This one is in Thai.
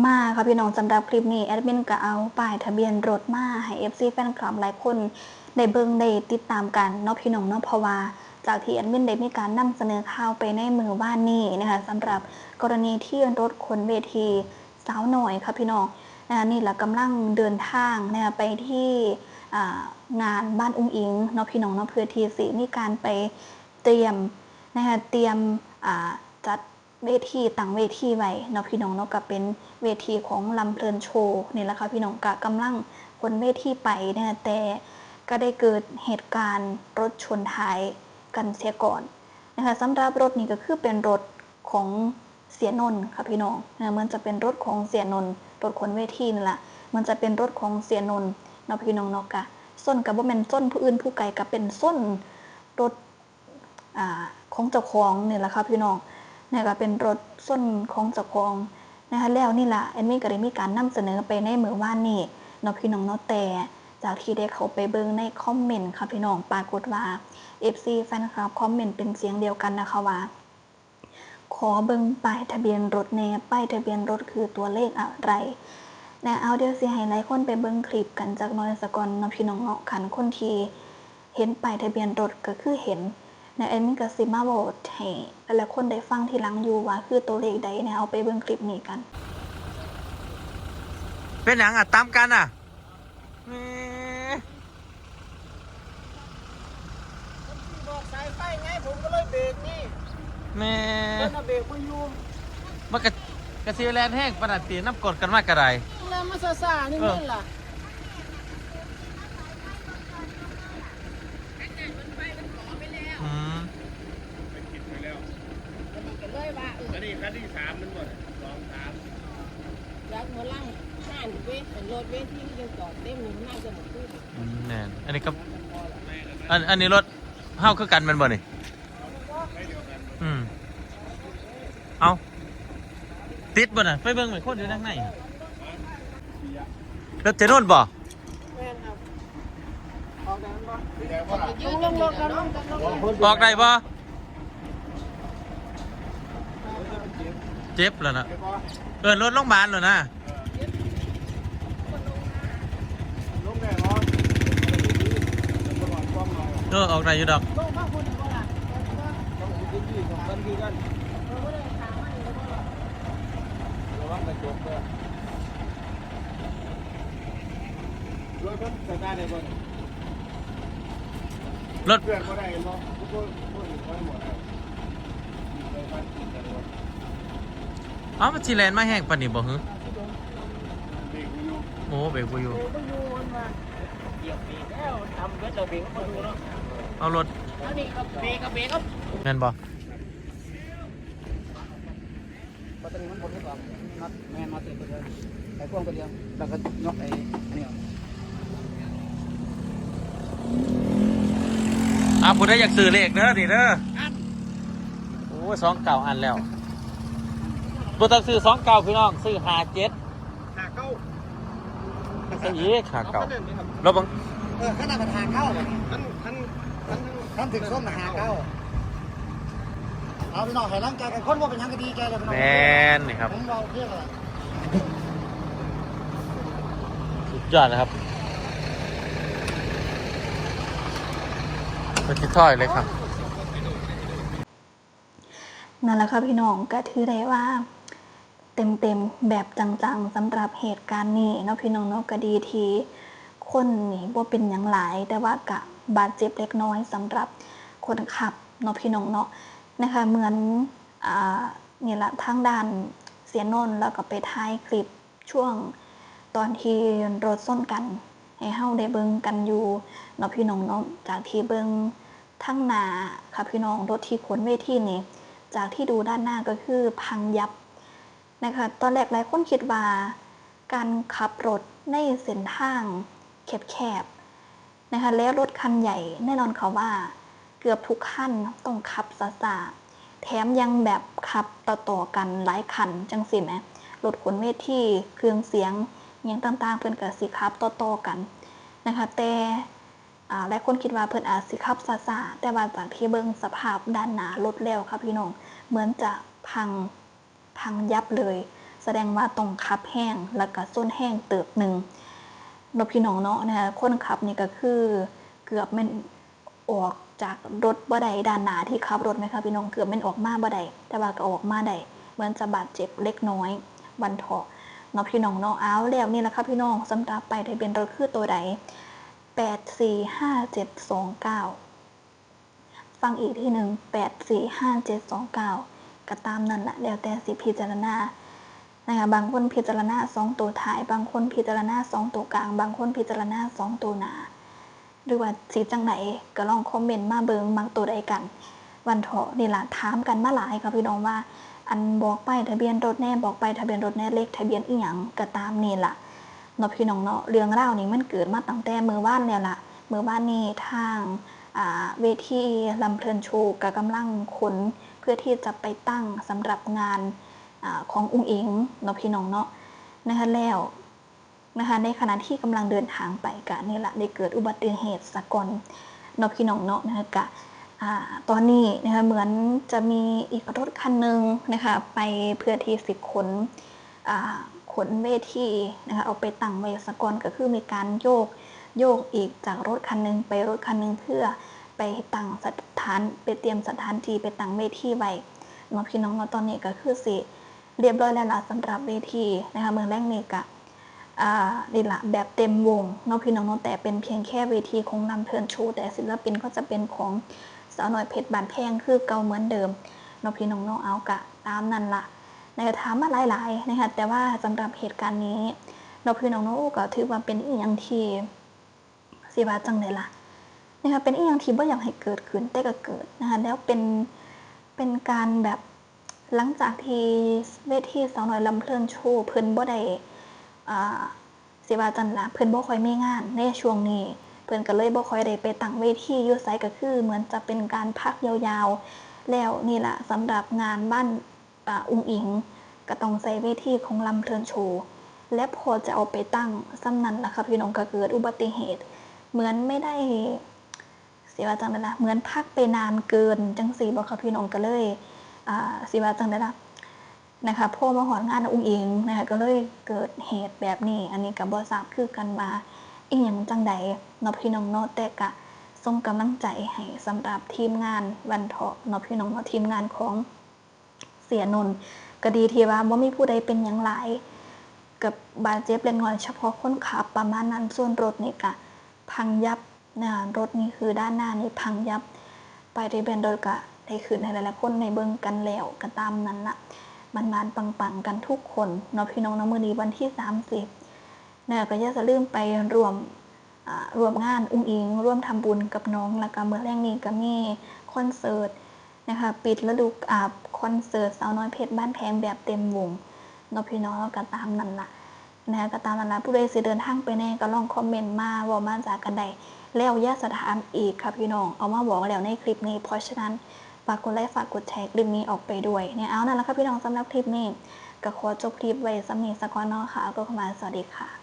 มาค่ะพี่น้องสำหรับคลิปนี้แอดมินก็เอาป้ายทะเบียนรถมาให้ FC แฟนคลับหลายคนได้เบิ่งได้ติดตามกันเนาะพี่น้องเนาะเพราะว่าจากที่แอดมินได้มีการนำเสนอข่าวไปในมือว่านนี้นะคะสำหรับกรณีที่รถขนเวทีสาวหน่อยค่ะพี่น้องนะคะนี่แหละกำลังเดินทางนะคะไปที่งานบ้านอุ้งอิงเนาะพี่น้องเนาะเพื่อที่สิมีการไปเตรียมนะคะเตรียมจัดเวทีตั้งเวทีไว้เนาะพี่น้องเนาะก็เป็นเวทีของลำเพลินโชว์นี่แหละค่ะพี่น้องกำลังคนเวทีไปนะคะแต่ก็ได้เกิดเหตุการณ์รถชนท้ายกันเสียก่อนนะคะสำหรับรถนี้ก็คือเป็นรถของเสียนนท์ค่ะพี่น้องนะมันจะเป็นรถของเสียนนท์รถคนเวทีนี่แหละมันจะเป็นรถของเสียนนท์เนาะพี่น้องเนาะกะส้นกับว่าเป็นส้นผู้อื่นผู้ไกลกับเป็นส้นรถของเจ้าของนี่แหละค่ะพี่น้องนี่ก็เป็นรถส้นของเจ้าของนะคะแล้วนี่แหละแอดมินก็ได้มีการนำเสนอไปในมื้อวานนี้เนาะพี่น้องเนาะแต่จากที่ได้เขาไปเบิ่งในคอมเมนต์ค่ะพี่น้องปรากฏว่า FC แฟนคลับคอมเมนต์เป็นเสียงเดียวกันนะคะว่าขอเบิ่งป้ายทะเบียนรถแน่ป้ายทะเบียนรถคือตัวเลขอะไรนะเอาเดี๋ยวสิให้หลายคนไปเบิ่งคลิปกันจากน้อยสะก่อนเนาะพี่น้องเนาะคันคนที่เห็นป้ายทะเบียนรถก็คือเห็นนะแอดมินก็สิมาบอกให้หลายคนได้ฟังทีหลังอยู่ว่าคือตัวเลขใดนะเอาไปเบิ่งคลิปนี้กันเป็นหยังอ่ะตามกันอ่ะบอกสายไฟไงผมก็เลยเบรกนี่แม่เพิ่นเอาเบรกบ่อยู่มันกระซีแลนแห้งปนัดตีน้ำกดกันมากกระไรแล้วมาซ่าๆนี่แม่นล่ะอืมก็เลยว่าคันนี้สามมันหมดสองสามแล้วหัวล่างข้างเวทเป็นรถเวทที่ยังจอดเต็มอยู่น่าจะหมดตู้ แน่นอันนี้ก็อันนี้รถเฮ้าคือกันมันบ่นี่เอาติดบ่น่ะไปเบิ่งไปโคตรอยู่ด้านในรถเจนนบ่แม่นครับออกได้บ่ยืนลงกันลงกันออกได้บ่เจ็บแล้วนะรถโรงพยาบาลเหรอนะออกได้อยู่ดอกลงมาพุ่นบ่ล่ะต้องอยู่ที่ของกันคือกันระวังกระจกด้วยรถมันสตาร์ทได้บ่รถเพื่อนบ่ได้บ่ทุกคนบ่หมดแล้วไปบ้านกินกันว่ามันสิแลนมาแห้งปานนี้บ่ฮึเบรกอยู่ โอ้เบรกบ่อยู่ บ่อยู่มันมาเหยียบเบรกแล้วทำเวทเบรกก็บ่อยู่เนาะเอารถอันนี้ก็เบรกครับ แม่นบ่ปัตตานีมันผมไม่บอกน็อตแม่น็อตตัวเดียวไอ้พวงตัวเดียวแล้วก็ยกไอ้นี่ผู้ใดอยากซื้อเลขเด้อนี่เด้อโอ้29อันแล้วบ่ต้องซื้อ29พี่น้องซื้อ57หาเก้าซื้ออีก59แล้วบัง ขนาดมันหาเข้าเลย ท่านถึงส้มหาเข้าเอาพี่น้องให้ร่างกายกันคนว่าเป็นยังก็ดีใจเลยพี่น้อง แม่นนี่ครับ ผมเราเรียกอะไร สุดยอดนะครับเป็นที่ถ้อยเลยครับนั่นแหละค่ะพี่น้องก็ถือได้ว่าเต็มแบบจังๆสำหรับเหตุการณ์นี้เนาะพี่น้องเนาะก็ดีทีคนนี่บ่เป็นอย่างหลายแต่ว่ากะบาดเจ็บเล็กน้อยสำหรับคนขับเนาะพี่น้องเนาะนะคะเหมือนนี่แหละทางด้านเสียนนท์แล้วก็ไปถ่ายคลิปช่วงตอนที่รถส้นกันให้เฮาได้เบิ่งกันอยู่เนาะพี่น้องเนาะจากที่เบิ่งทั้งหน้าค่ะพี่น้องรถที่ขนเวทีนี่จากที่ดูด้านหน้าก็คือพังยับนะคะตอนแรกหลายคนคิดว่าการขับรถในเส้นทางแคบๆนะคะแล้วรถคันใหญ่แน่นอนค่ะว่าเกือบทุกคันต้องขับซ่าๆแถมยังแบบขับต่อๆกันหลายคันจังสิแหมรถขนเวทีเครื่องเสียงอย่างต่างๆเพิ่นก็สิขับต่อๆกันนะคะแต่หลายคนคิดว่าเพิ่นอาจสิขับซ่าๆแต่ว่าจากที่เบิ่งสภาพด้านหน้ารถแล้วค่ะพี่น้องเหมือนจะพังยับเลย แสดงว่าต้องขับแห้งแล้วก็ส้นแห้งเติบหนึ่งเนาะพี่น้องเนาะนะคะคนขับนี่ก็คือเกือบมันออกจากรถบ่ได้ด้านหน้าที่ขับรถไหมคะพี่น้องเกือบมันออกมาบ่ได้แต่ว่าก็ออกมาได้เหมือนจะบาดเจ็บเล็กน้อยบันเทาะเนาะพี่น้องเนาะเอาแล้วนี่แหละครับพี่น้องสำหรับป้ายทะเบียนรถคือตัวใด845729ฟังอีกทีหนึ่ง845729ก็ตามนั่นแหละแล้วแต่สิพิจารณานะคะบางคนพิจารณา2ตัวท้ายบางคนพิจารณา2ตัวกลางบางคนพิจารณา2ตัวหน้าหรือว่าสิจังไหนก็ลองคอมเมนต์มาเบิ่งมักตัวใดกันวันเถาะนี่ล่ะถามกันมาหลายค่ะพี่น้องว่าอันบอกป้ายทะเบียนรถแน่บอกป้ายทะเบียนรถแน่เลขทะเบียนอีหยังก็ตามนี่ล่ะเนาะพี่น้องเนาะเรื่องราวนี้มันเกิดมาตั้งแต่มื้อวานแล้วล่ะมื้อวานนี้ทางเวทีลำเพลินโชว์ก็กำลังขนเพื่อที่จะไปตั้งสำหรับงานของอุ้งอิงเนาะพี่น้องเนาะนะคะแล้วนะคะในขณะที่กำลังเดินทางไปกะนี่แหละได้เกิดอุบัติเหตุสะก่อนเนาะพี่น้องเนาะนะคะกะตอนนี้นะคะเหมือนจะมีอีกรถคันหนึ่งนะคะไปเพื่อที่สิขนเวทีนะคะเอาไปตั้งไว้สะก่อนก็คือมีการโยกอีกจากรถคันหนึ่งไปรถคันหนึ่งเพื่อไปตั้งสถานไปเตรียมสถานที่ไปตั้งเวทีไว้เนาะพี่น้องเนาะตอนนี้ก็คือสิเรียบร้อยแล้วล่ะสำหรับเวทีนะคะเมืองแรกนี่กะนี่ละแบบเต็มวงเนาะพี่น้องเนาะแต่เป็นเพียงแค่เวทีของลำเพลินโชว์แต่ศิลปินก็จะเป็นของสาวน้อยเพชรบานแพงคือเก่าเหมือนเดิมเนาะพี่น้องเนาะเอากะตามนั่นละนะคะถามมาหลายๆนะคะแต่ว่าสำหรับเหตุการณ์นี้เนาะพี่น้องเนาะก็ถือว่าเป็นอีกอย่างที่สิว่าจังเลยล่ะนะคะเป็นอีกอย่างที่บ่อยากให้เกิดขึ้นแต่ก็เกิดนะคะแล้วเป็นการแบบหลังจากที่เวทีสาวน้อยลำเพลินโชว์เพิ่นบ่ได้สิว่าจังล่ะเพิ่นบ่ค่อยมีงานในช่วงนี้เพิ่นก็เลยบ่ค่อยได้ไปตั้งเวทีอยู่ไสก็คือเหมือนจะเป็นการพักยาวๆแล้วนี่ล่ะสำหรับงานบ้านอุ้งอิงก็ต้องใส่เวทีของลำเพลินโชว์และพอจะเอาไปตั้งซ้ำนั้นล่ะค่ะพี่น้องก็เกิดอุบัติเหตุเหมือนไม่ได้สิว่าจังได๋ล่ะเหมือนพักไปนานเกินจังซี่บ่ค่ะพี่น้องก็เลยสิว่าจังได๋ล่ะนะคะพอมาฮอดงานอุ้งอิงนะคะก็เลยเกิดเหตุแบบนี้อันนี้ก็บ่ทราบคือกันว่าอีหยังจังใดเนาะพี่น้องเนาะแต่ก็ส่งกำลังใจให้สำหรับทีมงานวันเถาะเนาะพี่น้องเนาะทีมงานของเสียนนท์ก็ดีที่ว่าบ่มีผู้ใดเป็นหยังหลายกับบาดเจ็บเล็กน้อยเฉพาะคนขับประมาณนั้นส่วนรถนี่ก็พังยับนะรถนี่คือด้านหน้านี่พังยับไปที่เป็นรถก็ได้ขึ้นให้หลายๆคนในเบิ่งกันแล้วก็ตามนั้นล่ะมันปังๆกันทุกคนเนาะพี่น้องเนาะมื้อนี้วันที่30เนี่ยก็อย่าลืมไปรวมงานอุ้งอิงร่วมทำบุญกับน้องแล้วก็มื้อแรกนี้ก็มีคอนเสิร์ตนะคะปิดฤดูคอนเสิร์ตสาวน้อยเพชรบ้านแพงแบบเต็มวงเนาะพี่น้องก็ตามนั้นล่ะนะคะก็ตามนั้นล่ะผู้ใดสิเดินทางไปแน่ก็ลองคอมเมนต์มาเว้ามาจากกันได้แล้วอย่าสถานอีกค่ะพี่น้องเอามาบอกแล้วในคลิปนี้เพราะฉะนั้นฝากกดไลค์ฝากกดแชร์คลิปนี้ออกไปด้วยเนี่ยเอานั่นแหละค่ะพี่น้องสำหรับคลิปนี้ก็ขอจบคลิปไว้สำหรับนี้สักก่อนเนาะค่ะก็เข้ามาสวัสดีค่ะ